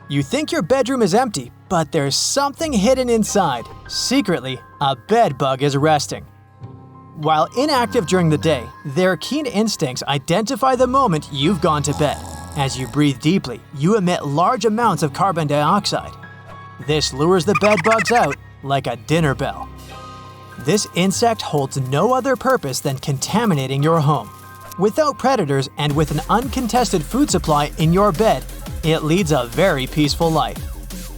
You think your bedroom is empty, but there's something hidden inside. Secretly, a bed bug is resting. While inactive during the day, their keen instincts identify the moment you've gone to bed. As you breathe deeply, you emit large amounts of carbon dioxide. This lures the bed bugs out like a dinner bell. This insect holds no other purpose than contaminating your home. Without predators and with an uncontested food supply in your bed, it leads a very peaceful life.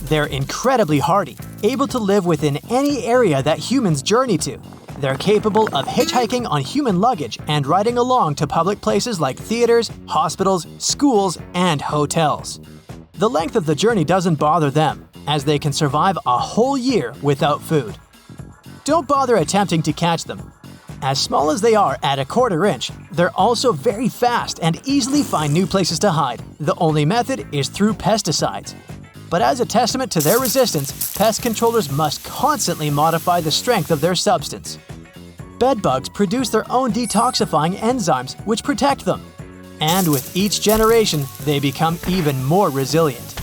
They're incredibly hardy, able to live within any area that humans journey to. They're capable of hitchhiking on human luggage and riding along to public places like theaters, hospitals, schools, and hotels. The length of the journey doesn't bother them, as they can survive a whole year without food. Don't bother attempting to catch them. As small as they are at 1/4 inch, they're also very fast and easily find new places to hide. The only method is through pesticides. But as a testament to their resistance, pest controllers must constantly modify the strength of their substance. Bedbugs produce their own detoxifying enzymes which protect them. And with each generation, they become even more resilient.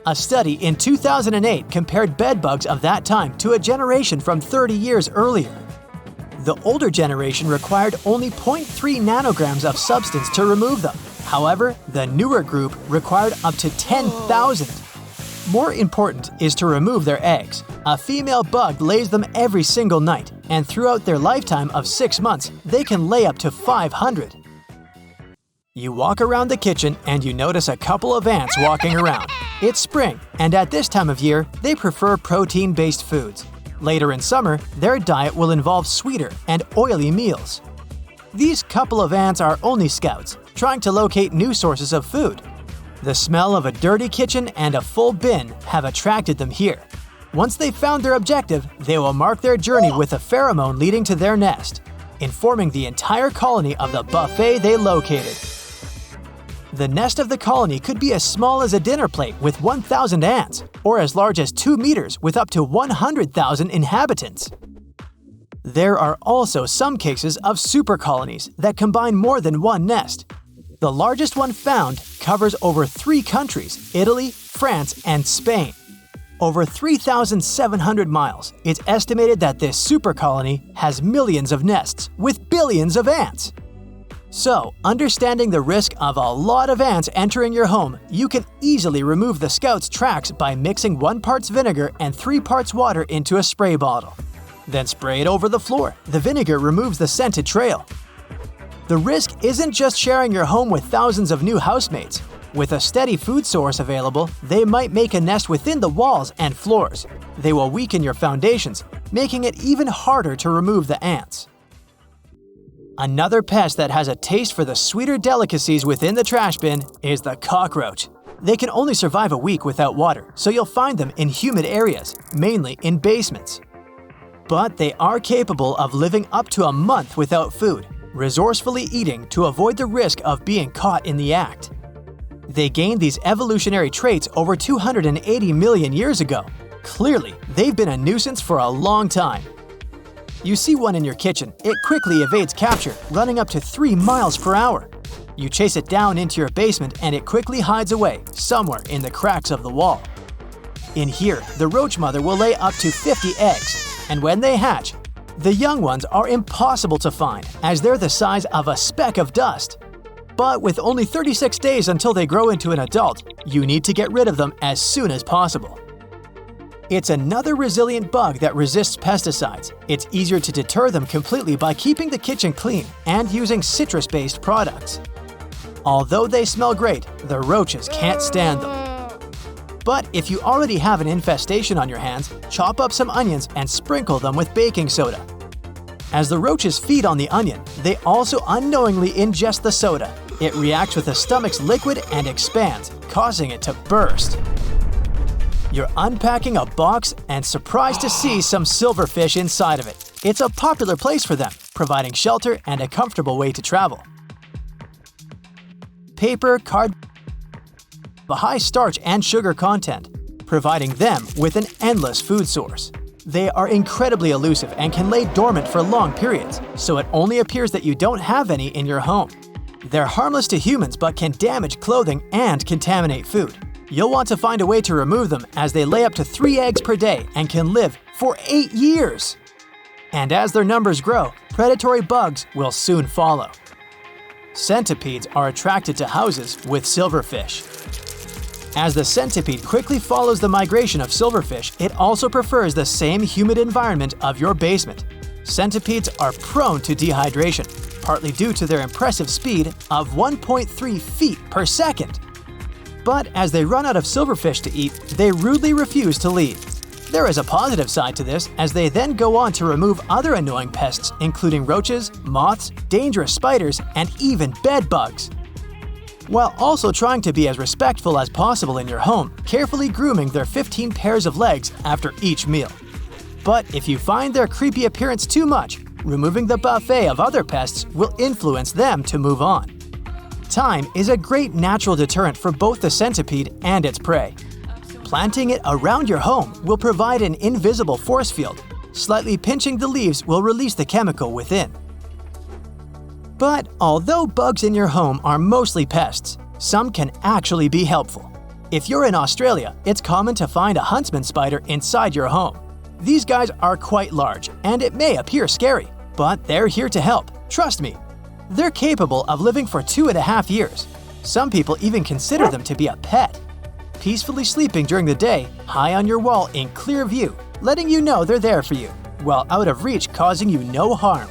A study in 2008 compared bedbugs of that time to a generation from 30 years earlier. The older generation required only 0.3 nanograms of substance to remove them. However, the newer group required up to 10,000. More important is to remove their eggs. A female bug lays them every single night, and throughout their lifetime of 6 months, they can lay up to 500. You walk around the kitchen and you notice a couple of ants walking around. It's spring, and at this time of year, they prefer protein-based foods. Later in summer, their diet will involve sweeter and oily meals. These couple of ants are only scouts, trying to locate new sources of food. The smell of a dirty kitchen and a full bin have attracted them here. Once they've found their objective, they will mark their journey with a pheromone leading to their nest, informing the entire colony of the buffet they located. The nest of the colony could be as small as a dinner plate with 1,000 ants, or as large as 2 meters with up to 100,000 inhabitants. There are also some cases of super colonies that combine more than one nest. The largest one found covers over 3 countries, Italy, France, and Spain. Over 3,700 miles, it's estimated that this super colony has millions of nests with billions of ants. So, understanding the risk of a lot of ants entering your home, you can easily remove the scouts' tracks by mixing 1 part vinegar and 3 parts water into a spray bottle. Then spray it over the floor. The vinegar removes the scented trail. The risk isn't just sharing your home with thousands of new housemates. With a steady food source available, they might make a nest within the walls and floors. They will weaken your foundations, making it even harder to remove the ants. Another pest that has a taste for the sweeter delicacies within the trash bin is the cockroach. They can only survive a week without water, so you'll find them in humid areas, mainly in basements. But they are capable of living up to a month without food, resourcefully eating to avoid the risk of being caught in the act. They gained these evolutionary traits over 280 million years ago. Clearly, they've been a nuisance for a long time. You see one in your kitchen, it quickly evades capture, running up to 3 miles per hour. You chase it down into your basement and it quickly hides away, somewhere in the cracks of the wall. In here, the roach mother will lay up to 50 eggs, and when they hatch, the young ones are impossible to find, as they're the size of a speck of dust. But with only 36 days until they grow into an adult, you need to get rid of them as soon as possible. It's another resilient bug that resists pesticides. It's easier to deter them completely by keeping the kitchen clean and using citrus-based products. Although they smell great, the roaches can't stand them. But if you already have an infestation on your hands, chop up some onions and sprinkle them with baking soda. As the roaches feed on the onion, they also unknowingly ingest the soda. It reacts with the stomach's liquid and expands, causing it to burst. You're unpacking a box and surprised to see some silverfish inside of it. It's a popular place for them, providing shelter and a comfortable way to travel. Paper, card, a high starch and sugar content, providing them with an endless food source. They are incredibly elusive and can lay dormant for long periods, so it only appears that you don't have any in your home. They're harmless to humans but can damage clothing and contaminate food. You'll want to find a way to remove them as they lay up to 3 eggs per day and can live for 8 years. And as their numbers grow, predatory bugs will soon follow. Centipedes are attracted to houses with silverfish. As the centipede quickly follows the migration of silverfish, it also prefers the same humid environment of your basement. Centipedes are prone to dehydration, partly due to their impressive speed of 1.3 feet per second. But as they run out of silverfish to eat, they rudely refuse to leave. There is a positive side to this, as they then go on to remove other annoying pests, including roaches, moths, dangerous spiders, and even bed bugs. While also trying to be as respectful as possible in your home, carefully grooming their 15 pairs of legs after each meal. But if you find their creepy appearance too much, removing the buffet of other pests will influence them to move on. Time is a great natural deterrent for both the centipede and its prey. Planting it around your home will provide an invisible force field. Slightly pinching the leaves will release the chemical within. But although bugs in your home are mostly pests, some can actually be helpful. If you're in Australia, it's common to find a huntsman spider inside your home. These guys are quite large, and it may appear scary, but they're here to help, trust me. They're capable of living for 2.5 years. Some people even consider them to be a pet. Peacefully sleeping during the day, high on your wall in clear view, letting you know they're there for you, while out of reach causing you no harm.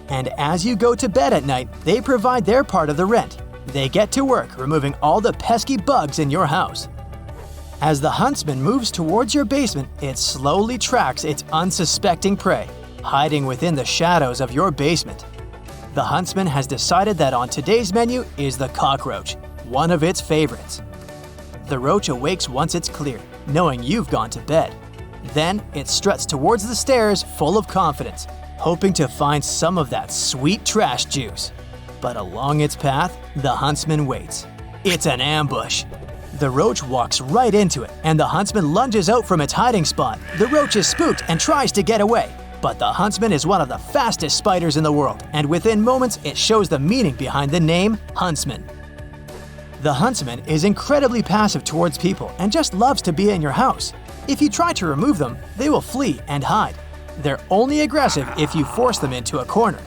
And as you go to bed at night, they provide their part of the rent. They get to work removing all the pesky bugs in your house. As the huntsman moves towards your basement, it slowly tracks its unsuspecting prey, hiding within the shadows of your basement. The huntsman has decided that on today's menu is the cockroach, one of its favorites. The roach awakes once it's clear, knowing you've gone to bed. Then it struts towards the stairs full of confidence, hoping to find some of that sweet trash juice. But along its path, the huntsman waits. It's an ambush. The roach walks right into it, and the huntsman lunges out from its hiding spot. The roach is spooked and tries to get away. But the huntsman is one of the fastest spiders in the world, and within moments it shows the meaning behind the name huntsman. The huntsman is incredibly passive towards people and just loves to be in your house. If you try to remove them, they will flee and hide. They're only aggressive if you force them into a corner.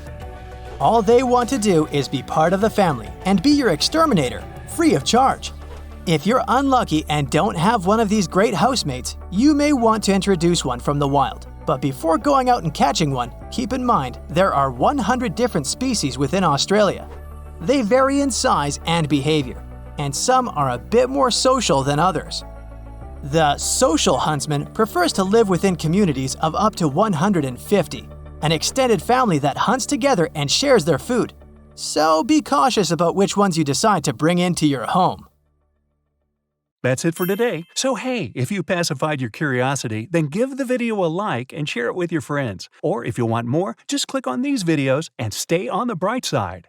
All they want to do is be part of the family and be your exterminator, free of charge. If you're unlucky and don't have one of these great housemates, you may want to introduce one from the wild. But before going out and catching one, keep in mind there are 100 different species within Australia. They vary in size and behavior, and some are a bit more social than others. The social huntsman prefers to live within communities of up to 150, an extended family that hunts together and shares their food. So be cautious about which ones you decide to bring into your home. That's it for today. So hey, if you pacified your curiosity, then give the video a like and share it with your friends. Or if you want more, just click on these videos and stay on the bright side.